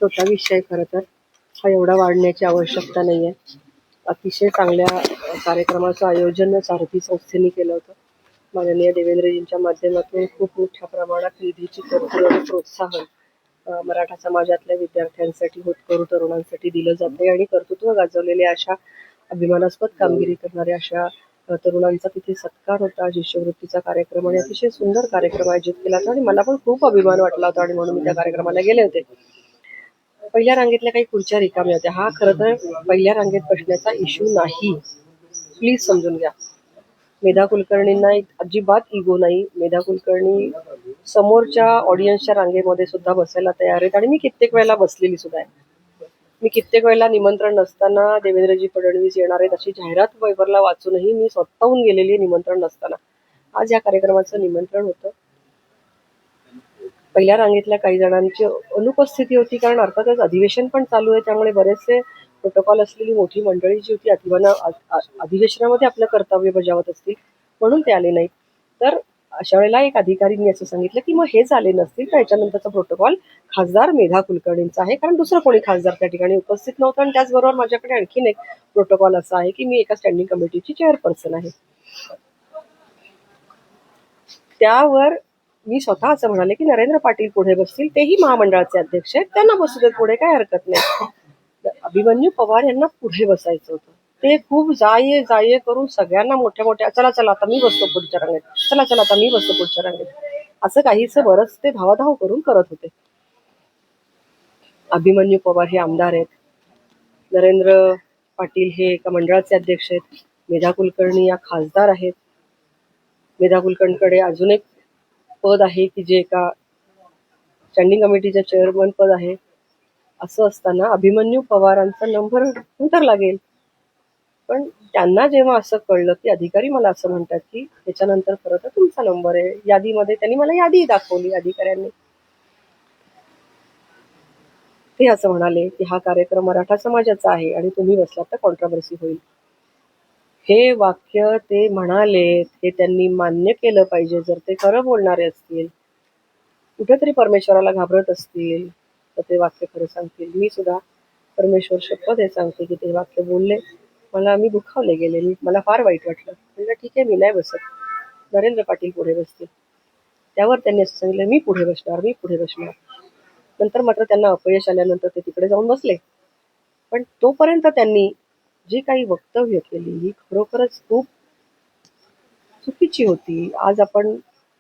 छोटा विषय खरं तर हा एवढा वाढण्याची आवश्यकता नाहीये. अतिशय चांगल्या कार्यक्रमाचं आयोजन सारथी संस्थेने केलं होतं. माननीय देवेंद्रजींच्या माध्यमातून खूप मोठ्या प्रमाणात निधीची तरतूद आणि प्रोत्साहन मराठा समाजातल्या विद्यार्थ्यांसाठी, होतकरू तरुणांसाठी दिलं जाते आणि कर्तृत्व गाजवलेल्या अशा अभिमानास्पद कामगिरी करणाऱ्या अशा तरुणांचा तिथे सत्कार होता. शिष्यवृत्तीचा कार्यक्रम आणि अतिशय सुंदर कार्यक्रम आयोजित केला होता आणि मला पण खूप अभिमान वाटला होता आणि म्हणून मी त्या कार्यक्रमाला गेले होते. पहिल्या रांगेतल्या काही खुर्च्या रिकाम्या होत्या. हा खरं तर पहिल्या रांगेत बसण्याचा इश्यू नाही, प्लीज समजून घ्या. मेधा कुलकर्णींना अजिबात इगो नाही. मेधा कुलकर्णी समोरच्या ऑडियन्सच्या रांगेमध्ये सुद्धा बसायला तयार आहेत आणि मी कित्येक वेळेला बसलेली सुद्धा आहे. मी कित्येक वेळेला निमंत्रण नसताना देवेंद्रजी फडणवीस येणार आहेत अशी जाहिरात पेपरला वाचूनही मी स्वतःहून गेलेली निमंत्रण नसताना. आज या कार्यक्रमाचं निमंत्रण होतं. पहिल्या रांगेतल्या काही जणांची अनुपस्थिती होती, कारण अर्थातच अधिवेशन पण चालू आहे, त्यामुळे बरेचसे प्रोटोकॉल असलेली मोठी मंडळी जी होती अधिवेशनामध्ये आपलं कर्तव्य बजावत असतील म्हणून ते आले नाहीत. तर अशा वेळेला एक अधिकारींनी असं सांगितलं की मग हेच आले नसतील तर याच्यानंतरचा प्रोटोकॉल खासदार मेधा कुलकर्णींचा आहे, कारण दुसरं कोणी खासदार त्या ठिकाणी उपस्थित नव्हतं. आणि त्याचबरोबर माझ्याकडे आणखीन एक प्रोटोकॉल असा आहे की मी एका स्टँडिंग कमिटीची चेअरपर्सन आहे. त्यावर मी स्वतः असं म्हणाले की नरेंद्र पाटील पुढे बसतील, तेही महामंडळाचे अध्यक्ष आहेत, त्यांना बसू देत पुढे, काय हरकत नाही. अभिमन्यू पवार यांना पुढे बसायचं होतं. ते खूप जाये करून सगळ्यांना मोठ्या चला आता मी बसतो पुढच्या रांगेत, चला आता मी बसतो पुढच्या रांगेत, असं काहीच बरंच ते धावाधाव करून करत होते. अभिमन्यू पवार हे आमदार आहेत, नरेंद्र पाटील हे एका मंडळाचे अध्यक्ष आहेत, मेधा कुलकर्णी या खासदार आहेत. मेधा कुलकर्णीकडे अजून एक पद आहे की जे एका स्टँडिंग कमिटीचं चेअरमन पद आहे. असं असताना अभिमन्यू पवारांचा नंबर नंतर लागेल. पण त्यांना जेव्हा असं कळलं की अधिकारी मला असं म्हणतात की त्याच्यानंतर खरं तर तुमचा नंबर आहे, यादीमध्ये त्यांनी मला यादी दाखवली अधिकाऱ्यांनी. ते असं म्हणाले की हा कार्यक्रम मराठा समाजाचा आहे आणि तुम्ही बसलात तर कॉन्ट्रोवर्सी होईल. हे वाक्य ते म्हणाले हे त्यांनी मान्य केलं पाहिजे. जर ते खरं बोलणारे असतील, कुठेतरी परमेश्वराला घाबरत असतील, तर ते वाक्य खरं सांगतील. मी सुद्धा परमेश्वर शपथ हे सांगते की ते वाक्य बोलले, मी दुखावले गेले, मला फार वाईट वाटलं. म्हणजे ठीक आहे, मी नाही बसत, नरेंद्र पाटील पुढे बसतील. त्यावर त्यांनी असं सांगितलं मी पुढे बसणार. नंतर मात्र त्यांना अपयश आल्यानंतर ते तिकडे जाऊन बसले. पण तोपर्यंत त्यांनी जी काही वक्तव्य केली ही खरोखरच खूप चुकीची होती. आज आपण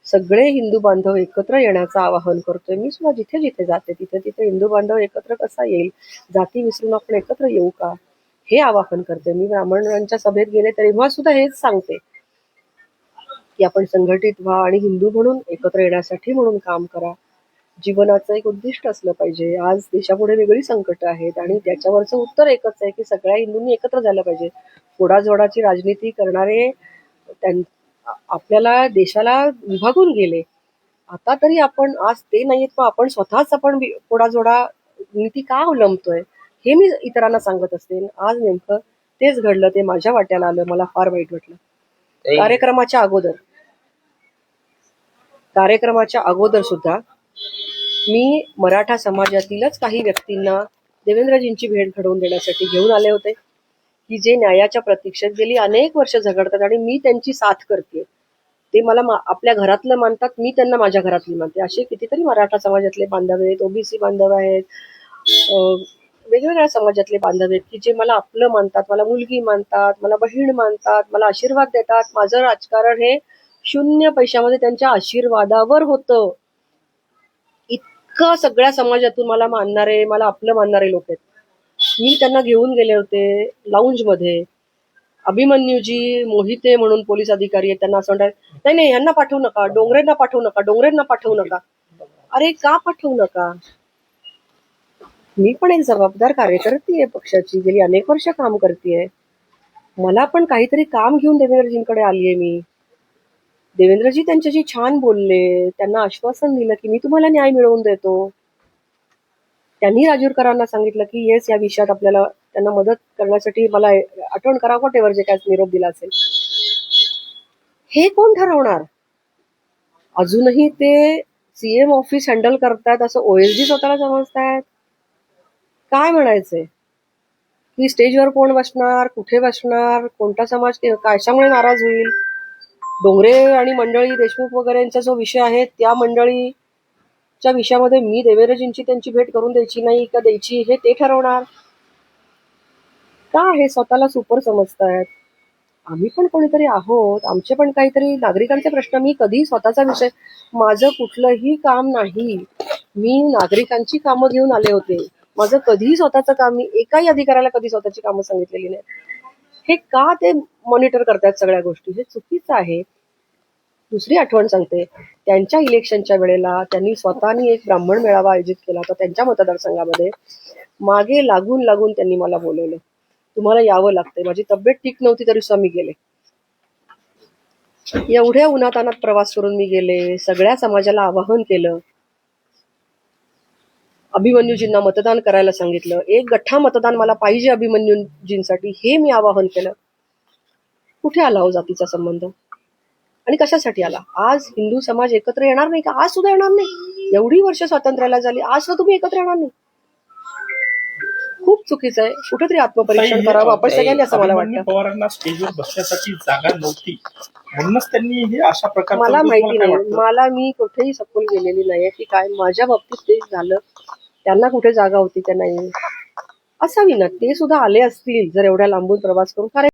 सगळे हिंदू बांधव एकत्र येण्याचं आवाहन करतोय. मी सुद्धा जिथे जिथे जाते तिथे हिंदू बांधव एकत्र कसा येईल, जाती विसरून आपण एकत्र येऊ का, हे आवाहन करते. मी ब्राह्मणांच्या सभेत गेले तेव्हा सुद्धा हेच सांगते की आपण संघटित व्हा आणि हिंदू म्हणून एकत्र येण्यासाठी म्हणून काम करा. जीवनाचं एक उद्दिष्ट असलं पाहिजे. आज देशापुढे वेगळी संकट आहेत आणि त्याच्यावरचं उत्तर एकच आहे की सगळ्या हिंदूंनी एकत्र झालं पाहिजे. फोडाजोडाची राजनीती करणारे आपल्याला देशाला विभागून गेले. आता तरी आपण आज ते नाहीत, पण आपण स्वतःच फोडाजोडा नीती का अवलंबतोय हे मी इतरांना सांगत असते. आज नेमकं तेच घडलं, ते माझ्या वाट्याला आलं, मला फार वाईट वाटलं. कार्यक्रमाच्या अगोदर सुद्धा मी मराठा समाजातीलच काही व्यक्तींना देवेंद्रजींची भेट घडवून देण्यासाठी घेऊन आले होते की जे न्यायाच्या प्रतीक्षेत गेली अनेक वर्ष झगडतात आणि मी त्यांची साथ करते. ते मला आपल्या घरातलं मानतात, मी त्यांना माझ्या घरातली मानते. असे कितीतरी मराठा समाजातले बांधव आहेत, ओबीसी बांधव आहेत, वेगवेगळ्या समाजातले बांधव आहेत की जे मला आपलं मानतात, मला मुलगी मानतात, मला बहीण मानतात, मला आशीर्वाद देतात. माझं राजकारण हे 0 पैशामध्ये त्यांच्या आशीर्वादावर होतं. इतकं सगळ्या समाजातून मला मानणारे, मला आपलं मानणारे लोक आहेत. मी त्यांना घेऊन गेले होते लाऊंज मध्ये. अभिमन्यूजी मोहिते म्हणून पोलीस अधिकारी आहेत, त्यांना असं म्हणतात नाही यांना पाठवू नका, डोंगरेंना पाठवू नका. अरे का पाठवू नका? मी पण एक जबाबदार कार्यकर्ती आहे पक्षाची, गेली अनेक वर्ष काम करतेय. मला पण काहीतरी काम घेऊन देवेंद्रजींकडे आलीये मी. देवेंद्रजी त्यांच्याशी छान बोलले, त्यांना आश्वासन दिलं की मी तुम्हाला न्याय मिळवून देतो. त्यांनी राजूरकरांना सांगितलं की येस, या विषयात आपल्याला त्यांना मदत करण्यासाठी मला आठवण करा, वॉटेवर जे काय निरोप दिला असेल. हे कोण ठरवणार? अजूनही ते सीएम ऑफिस हँडल करतायत असं ओएसडी स्वतःला समजतायत. काय म्हणायचंय की स्टेजवर कोण बसणार, कुठे बसणार, कोणता समाज कशामुळे नाराज होईल. डोंगरे आणि मंडळी देशमुख वगैरेंचा जो विषय आहे त्या मंडळीच्या विषयामध्ये मी देवेंद्रजींची त्यांची भेट करून द्यायची नाही का द्यायची हे ते ठरवणार. का हे स्वतःला सुपर समजतायत. आम्ही पण कोणीतरी आहोत, आमचे पण काहीतरी नागरिकांचे प्रश्न. मी कधी स्वतःचा विषय, माझं कुठलंही काम नाही, मी नागरिकांची कामं घेऊन आले होते. माझं कधीही स्वतःचं काम, मी एकाही अधिकाऱ्याला कधी स्वतःची कामं सांगितलेली नाही. हे का ते मॉनिटर करतायत सगळ्या गोष्टी, हे चुकीचं आहे. दुसरी आठवण सांगते, त्यांच्या इलेक्शनच्या वेळेला त्यांनी स्वतःनी एक ब्राह्मण मेळावा आयोजित केला होता त्यांच्या मतदारसंघामध्ये. मागे लागून लागून त्यांनी मला बोलवलं, तुम्हाला यावं लागतंय. माझी तब्येत ठीक नव्हती तरी सुद्धा मी गेले. एवढ्या उन्हातानात प्रवास करून मी गेले, सगळ्या समाजाला आवाहन केलं, अभिमन्यूजींना मतदान करायला सांगितलं. एक गठ्ठा मतदान मला पाहिजे अभिमन्यूजींसाठी, हे मी आवाहन केलं. कुठे आला हो जातीचा संबंध आणि कशासाठी आला. आज हिंदू समाज एकत्र येणार नाही का. आज सुद्धा येणार नाही. एवढी वर्ष स्वातंत्र्याला झाली, आज सुद्धा तुम्ही एकत्र येणार नाही. खूप चुकीचं आहे. कुठेतरी आत्मपरीक्षण करावं आपण सगळ्यांनी असं मला वाटतं. पवारांना स्टेजवर बसण्यासाठी जागा नव्हती म्हणूनच त्यांनी हे अशा प्रकारे. मला माहिती नाही, मी कुठेही सखोल गेलेली नाहीये की काय माझ्या बाबतीत ते झालं. त्यांना कुठे जागा होती का नाही असावी ना, ते सुद्धा आले असतील जर एवढ्या लांबून प्रवास करून.